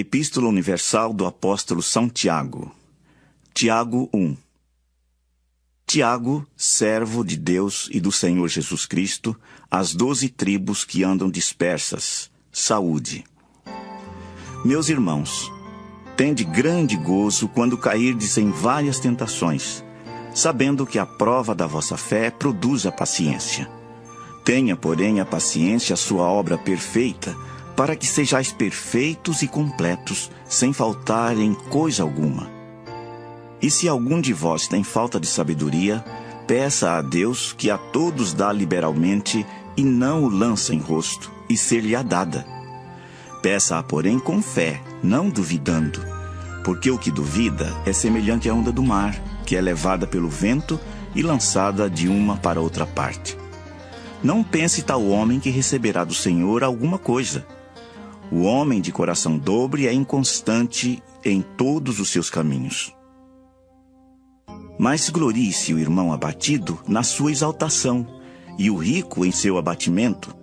Epístola Universal do Apóstolo São Tiago. Tiago 1. Tiago, servo de Deus e do Senhor Jesus Cristo, às 12 tribos que andam dispersas, saúde. Meus irmãos, tende grande gozo quando cairdes em várias tentações, sabendo que a prova da vossa fé produz a paciência. Tenha, porém, a paciência a sua obra perfeita, para que sejais perfeitos e completos, sem faltar em coisa alguma. E se algum de vós tem falta de sabedoria, peça a Deus, que a todos dá liberalmente, e não o lança em rosto, e ser-lhe-á dada. Peça-a, porém, com fé, não duvidando, porque o que duvida é semelhante à onda do mar, que é levada pelo vento e lançada de uma para outra parte. Não pense tal homem que receberá do Senhor alguma coisa. O homem de coração dobre é inconstante em todos os seus caminhos. Mas glorie-se o irmão abatido na sua exaltação, e o rico em seu abatimento,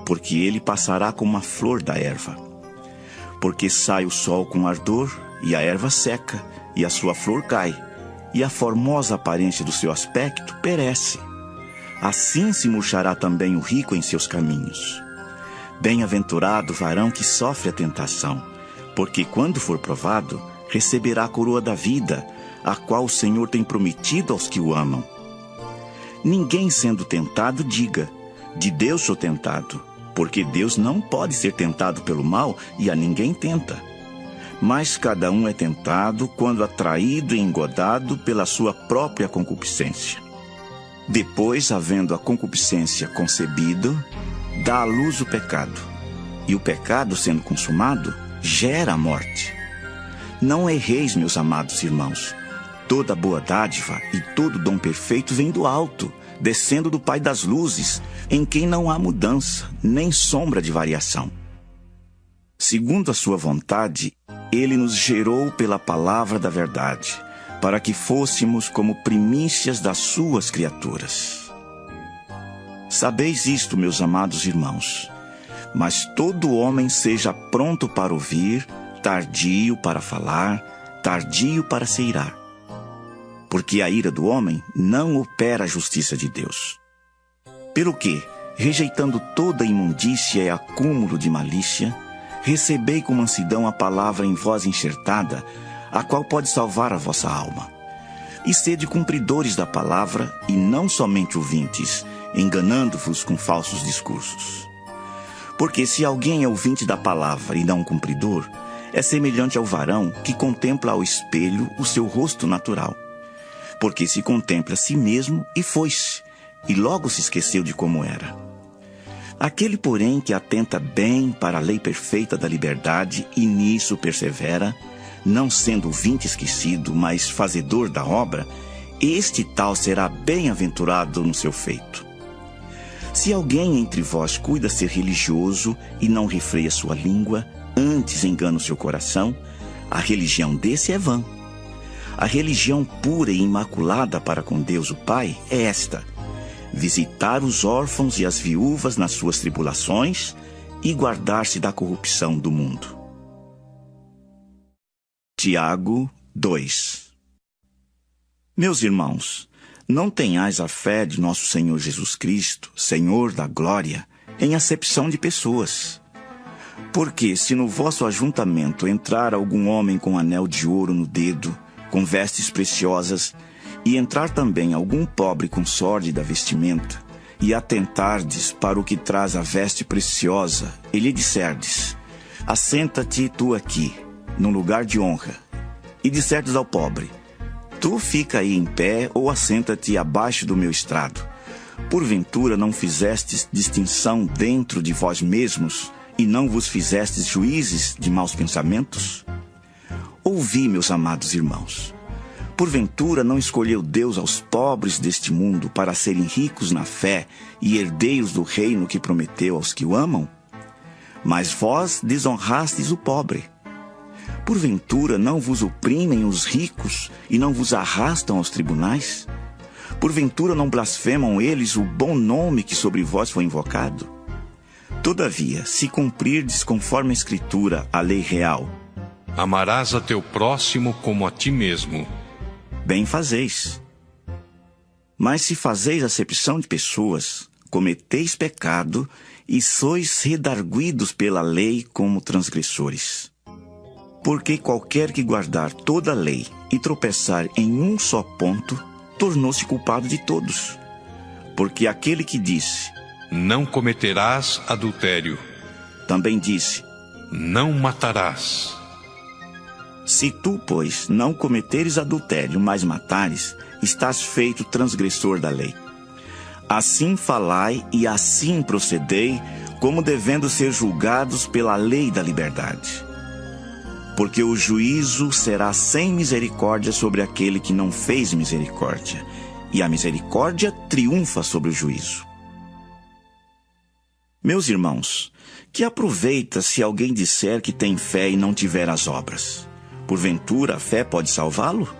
porque ele passará como a flor da erva. Porque sai o sol com ardor, e a erva seca, e a sua flor cai, e a formosa aparência do seu aspecto perece. Assim se murchará também o rico em seus caminhos. Bem-aventurado o varão que sofre a tentação, porque quando for provado, receberá a coroa da vida, a qual o Senhor tem prometido aos que o amam. Ninguém sendo tentado diga, de Deus sou tentado, porque Deus não pode ser tentado pelo mal e a ninguém tenta. Mas cada um é tentado quando atraído e engodado pela sua própria concupiscência. Depois, havendo a concupiscência concebido, dá à luz o pecado. E o pecado, sendo consumado, gera a morte. Não erreis, meus amados irmãos. Toda boa dádiva e todo dom perfeito vem do alto, descendo do Pai das luzes, em quem não há mudança, nem sombra de variação. Segundo a sua vontade, ele nos gerou pela palavra da verdade, para que fôssemos como primícias das suas criaturas. Sabeis isto, meus amados irmãos, mas todo homem seja pronto para ouvir, tardio para falar, tardio para se irar. Porque a ira do homem não opera a justiça de Deus. Pelo que, rejeitando toda imundícia e acúmulo de malícia, recebei com mansidão a palavra em vós enxertada, a qual pode salvar a vossa alma. E sede cumpridores da palavra, e não somente ouvintes, enganando-vos com falsos discursos. Porque se alguém é ouvinte da palavra e não cumpridor, é semelhante ao varão que contempla ao espelho o seu rosto natural. Porque se contempla a si mesmo e foi-se, e logo se esqueceu de como era. Aquele, porém, que atenta bem para a lei perfeita da liberdade e nisso persevera, não sendo ouvinte esquecido, mas fazedor da obra, este tal será bem-aventurado no seu feito. Se alguém entre vós cuida ser religioso e não refreia sua língua, antes engana o seu coração, a religião desse é vã. A religião pura e imaculada para com Deus o Pai é esta: visitar os órfãos e as viúvas nas suas tribulações e guardar-se da corrupção do mundo. Tiago 2. Meus irmãos, não tenhais a fé de nosso Senhor Jesus Cristo, Senhor da glória, em acepção de pessoas. Porque se no vosso ajuntamento entrar algum homem com anel de ouro no dedo, com vestes preciosas, e entrar também algum pobre com sórdida vestimenta, e atentardes para o que traz a veste preciosa, e lhe disserdes, assenta-te tu aqui, num lugar de honra, e disserdes ao pobre, tu fica aí em pé ou assenta-te abaixo do meu estrado. Porventura não fizestes distinção dentro de vós mesmos e não vos fizestes juízes de maus pensamentos? Ouvi, meus amados irmãos. Porventura não escolheu Deus aos pobres deste mundo para serem ricos na fé e herdeiros do reino que prometeu aos que o amam? Mas vós desonrastes o pobre. Porventura não vos oprimem os ricos e não vos arrastam aos tribunais? Porventura não blasfemam eles o bom nome que sobre vós foi invocado? Todavia, se cumprirdes conforme a Escritura a lei real, Amarás a teu próximo como a ti mesmo. Bem fazeis. Mas se fazeis acepção de pessoas, cometeis pecado e sois redarguidos pela lei como transgressores. Porque qualquer que guardar toda a lei e tropeçar em um só ponto, tornou-se culpado de todos. Porque aquele que disse, não cometerás adultério, também disse, não matarás. Se tu, pois, não cometeres adultério, mas matares, estás feito transgressor da lei. Assim falai e assim procedei, como devendo ser julgados pela lei da liberdade. Porque o juízo será sem misericórdia sobre aquele que não fez misericórdia, e a misericórdia triunfa sobre o juízo. Meus irmãos, que aproveita se alguém disser que tem fé e não tiver as obras? Porventura, a fé pode salvá-lo?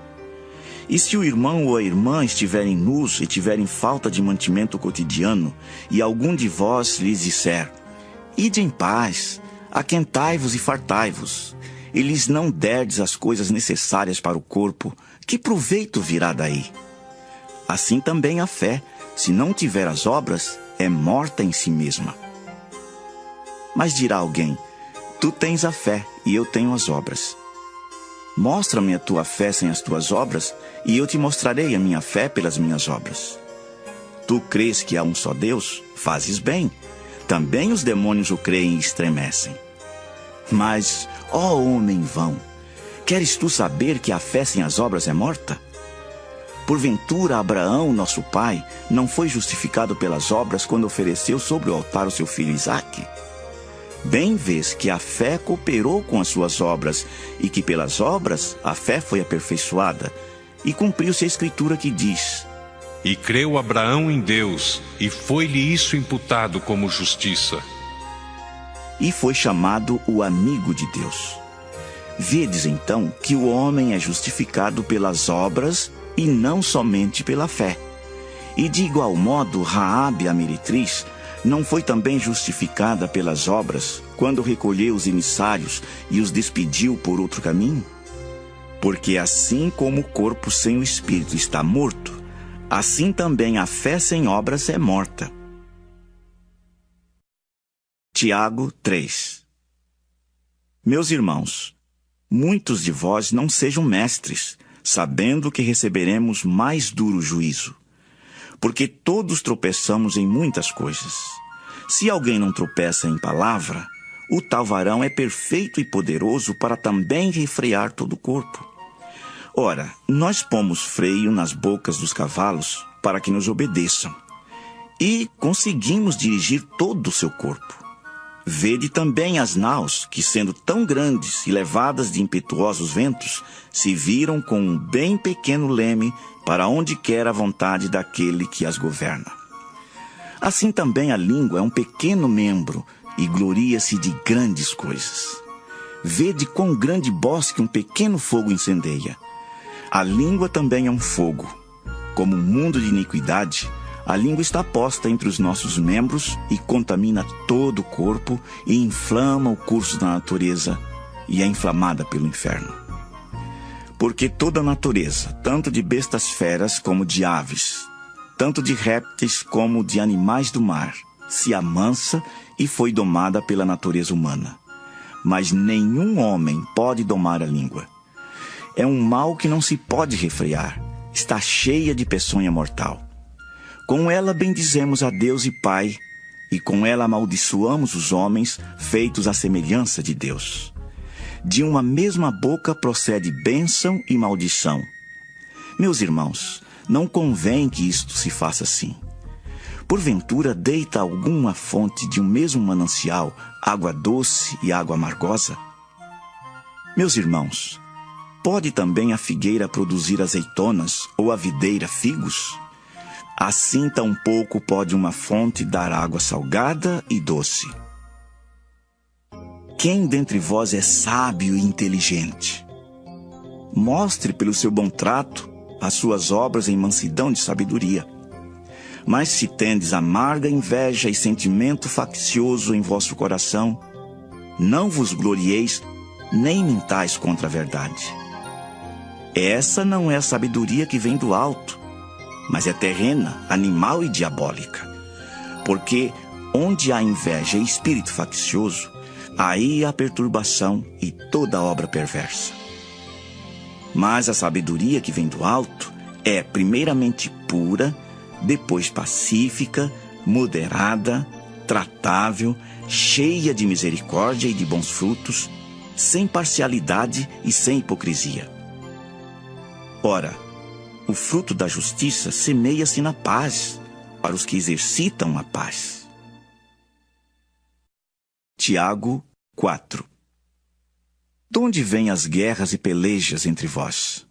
E se o irmão ou a irmã estiverem nus e tiverem falta de mantimento cotidiano, e algum de vós lhes disser, ide em paz, aquentai-vos e fartai-vos, e lhes não derdes as coisas necessárias para o corpo, que proveito virá daí? Assim também a fé, se não tiver as obras, é morta em si mesma. Mas dirá alguém, tu tens a fé e eu tenho as obras. Mostra-me a tua fé sem as tuas obras, e eu te mostrarei a minha fé pelas minhas obras. Tu crês que há um só Deus? Fazes bem. Também os demônios o creem e estremecem. Mas, ó homem vão, queres tu saber que a fé sem as obras é morta? Porventura, Abraão, nosso pai, não foi justificado pelas obras quando ofereceu sobre o altar o seu filho Isaque? Bem vês que a fé cooperou com as suas obras, e que pelas obras a fé foi aperfeiçoada, e cumpriu-se a escritura que diz, e creu Abraão em Deus, e foi-lhe isso imputado como justiça. E foi chamado o amigo de Deus. Vedes então que o homem é justificado pelas obras, e não somente pela fé. E de igual modo, Raabe, a meretriz, não foi também justificada pelas obras, quando recolheu os emissários e os despediu por outro caminho? Porque assim como o corpo sem o espírito está morto, assim também a fé sem obras é morta. Tiago 3. Meus irmãos, muitos de vós não sejam mestres, sabendo que receberemos mais duro juízo. Porque todos tropeçamos em muitas coisas. Se alguém não tropeça em palavra, o tal varão é perfeito e poderoso para também refrear todo o corpo. Ora, nós pomos freio nas bocas dos cavalos para que nos obedeçam, e conseguimos dirigir todo o seu corpo. Vede também as naus, que sendo tão grandes e levadas de impetuosos ventos, se viram com um bem pequeno leme para onde quer a vontade daquele que as governa. Assim também a língua é um pequeno membro e gloria-se de grandes coisas. Vede quão grande bosque um pequeno fogo incendeia. A língua também é um fogo. Como um mundo de iniquidade, a língua está posta entre os nossos membros e contamina todo o corpo e inflama o curso da natureza e é inflamada pelo inferno. Porque toda a natureza, tanto de bestas feras como de aves, tanto de répteis como de animais do mar, se amansa e foi domada pela natureza humana. Mas nenhum homem pode domar a língua. É um mal que não se pode refrear, está cheia de peçonha mortal. Com ela bendizemos a Deus e Pai, e com ela amaldiçoamos os homens, feitos à semelhança de Deus. De uma mesma boca procede bênção e maldição. Meus irmãos, não convém que isto se faça assim. Porventura deita alguma fonte de um mesmo manancial, água doce e água amargosa? Meus irmãos, pode também a figueira produzir azeitonas ou a videira figos? Assim tampouco pode uma fonte dar água salgada e doce. Quem dentre vós é sábio e inteligente? Mostre pelo seu bom trato as suas obras em mansidão de sabedoria. Mas se tendes amarga inveja e sentimento faccioso em vosso coração, não vos glorieis nem mintais contra a verdade. Essa não é a sabedoria que vem do alto, mas é terrena, animal e diabólica. Porque onde há inveja e espírito faccioso, aí há perturbação e toda obra perversa. Mas a sabedoria que vem do alto é primeiramente pura, depois pacífica, moderada, tratável, cheia de misericórdia e de bons frutos, sem parcialidade e sem hipocrisia. Ora, o fruto da justiça semeia-se na paz, para os que exercitam a paz. Tiago 4. De onde vêm as guerras e pelejas entre vós?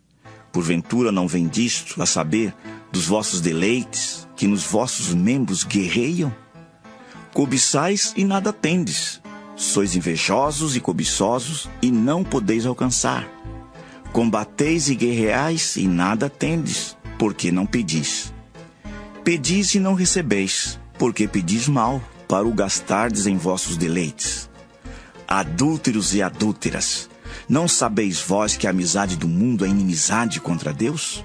Porventura não vem disto, a saber, dos vossos deleites, que nos vossos membros guerreiam? Cobiçais e nada tendes. Sois invejosos e cobiçosos e não podeis alcançar. Combateis e guerreais e nada tendes, porque não pedis. Pedis e não recebeis, porque pedis mal, para o gastardes em vossos deleites. Adúlteros e adúlteras, não sabeis vós que a amizade do mundo é inimizade contra Deus?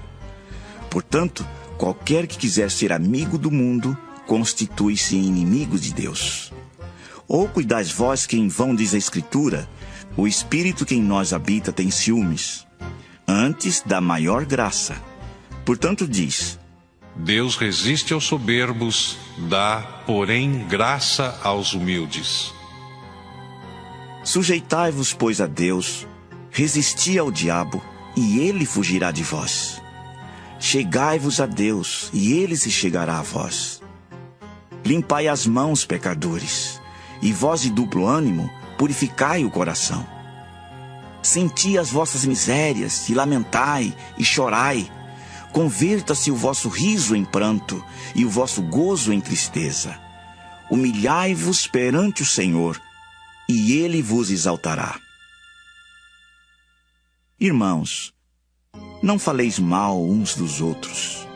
Portanto, qualquer que quiser ser amigo do mundo, constitui-se inimigo de Deus. Ou cuidais vós que em vão diz a Escritura, o Espírito que em nós habita tem ciúmes. Antes dá maior graça. Portanto diz: Deus resiste aos soberbos, dá, porém, graça aos humildes. Sujeitai-vos, pois, a Deus, resisti ao diabo, e ele fugirá de vós. Chegai-vos a Deus, e ele se chegará a vós. Limpai as mãos, pecadores, e vós de duplo ânimo, purificai o coração. Senti as vossas misérias, e lamentai, e chorai. Converta-se o vosso riso em pranto, e o vosso gozo em tristeza. Humilhai-vos perante o Senhor, e ele vos exaltará. Irmãos, não faleis mal uns dos outros.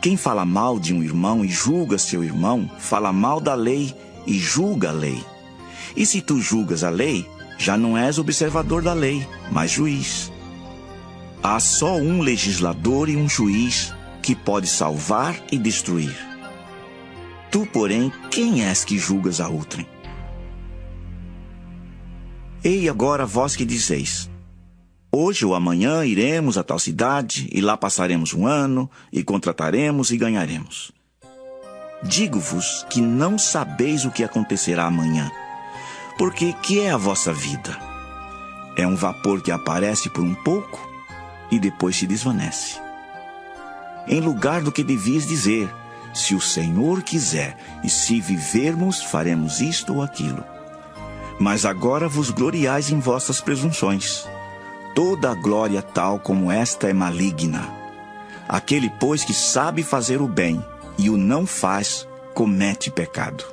Quem fala mal de um irmão e julga seu irmão, fala mal da lei e julga a lei. E se tu julgas a lei, já não és observador da lei, mas juiz. Há só um legislador e um juiz que pode salvar e destruir. Tu, porém, quem és que julgas a outrem? Ei agora vós que dizeis: hoje ou amanhã iremos a tal cidade, e lá passaremos um ano, e contrataremos e ganharemos. Digo-vos que não sabeis o que acontecerá amanhã, porque que é a vossa vida? É um vapor que aparece por um pouco e depois se desvanece. Em lugar do que devias dizer: se o Senhor quiser, e se vivermos, faremos isto ou aquilo. Mas agora vos gloriais em vossas presunções. Toda a glória tal como esta é maligna. Aquele, pois, que sabe fazer o bem e o não faz, comete pecado.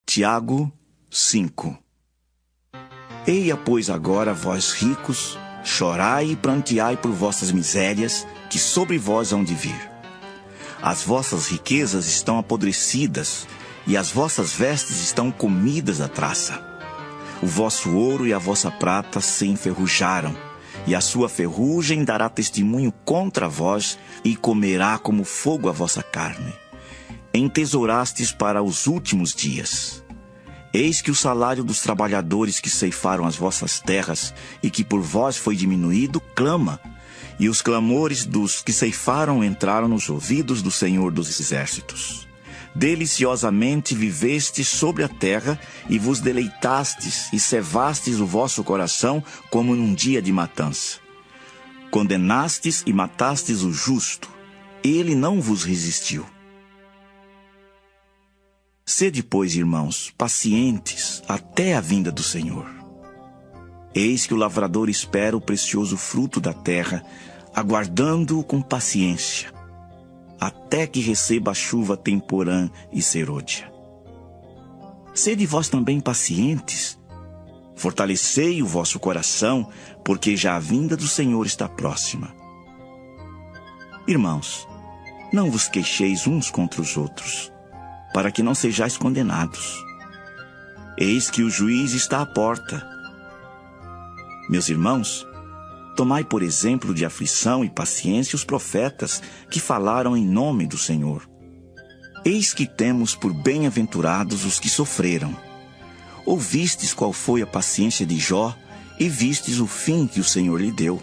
Tiago 5. Eia, pois, agora, vós ricos, chorai e pranteai por vossas misérias, que sobre vós hão de vir. As vossas riquezas estão apodrecidas, e as vossas vestes estão comidas da traça. O vosso ouro e a vossa prata se enferrujaram, e a sua ferrugem dará testemunho contra vós, e comerá como fogo a vossa carne. Entesourastes para os últimos dias. Eis que o salário dos trabalhadores que ceifaram as vossas terras, e que por vós foi diminuído, clama, e os clamores dos que ceifaram entraram nos ouvidos do Senhor dos Exércitos. Deliciosamente vivestes sobre a terra, e vos deleitastes, e cevastes o vosso coração como num dia de matança. Condenastes e matastes o justo, ele não vos resistiu. Sede, pois, irmãos, pacientes até a vinda do Senhor. Eis que o lavrador espera o precioso fruto da terra, aguardando-o com paciência, até que receba a chuva temporã e serôdia. Sede vós também pacientes, fortalecei o vosso coração, porque já a vinda do Senhor está próxima. Irmãos, não vos queixeis uns contra os outros, para que não sejais condenados. Eis que o juiz está à porta. Meus irmãos, tomai por exemplo de aflição e paciência os profetas que falaram em nome do Senhor. Eis que temos por bem-aventurados os que sofreram. Ouvistes qual foi a paciência de Jó e vistes o fim que o Senhor lhe deu,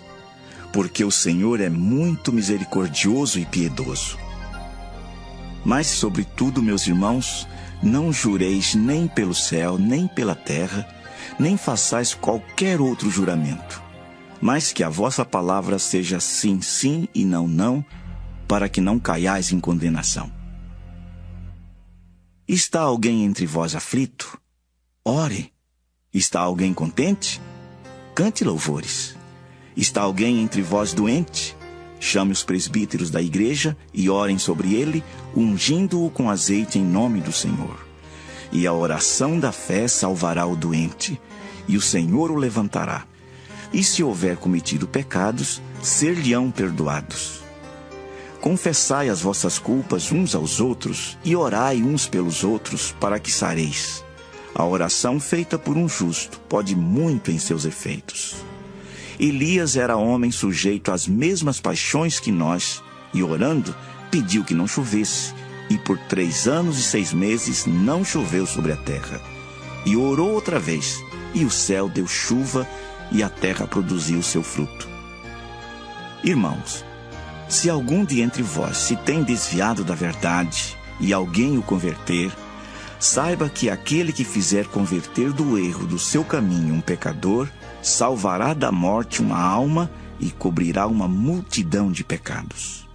porque o Senhor é muito misericordioso e piedoso. Mas, sobretudo, meus irmãos, não jureis nem pelo céu, nem pela terra, nem façais qualquer outro juramento, mas que a vossa palavra seja sim, sim e não, não, para que não caiais em condenação. Está alguém entre vós aflito? Ore. Está alguém contente? Cante louvores. Está alguém entre vós doente? Chame os presbíteros da igreja e orem sobre ele, ungindo-o com azeite em nome do Senhor. E a oração da fé salvará o doente, e o Senhor o levantará. E se houver cometido pecados, ser-lhe-ão perdoados. Confessai as vossas culpas uns aos outros e orai uns pelos outros para que sareis. A oração feita por um justo pode muito em seus efeitos. Elias era homem sujeito às mesmas paixões que nós, e orando, pediu que não chovesse, e por 3 anos e 6 meses não choveu sobre a terra. E orou outra vez, e o céu deu chuva, e a terra produziu seu fruto. Irmãos, se algum de entre vós se tem desviado da verdade, e alguém o converter, saiba que aquele que fizer converter do erro do seu caminho um pecador, salvará da morte uma alma e cobrirá uma multidão de pecados.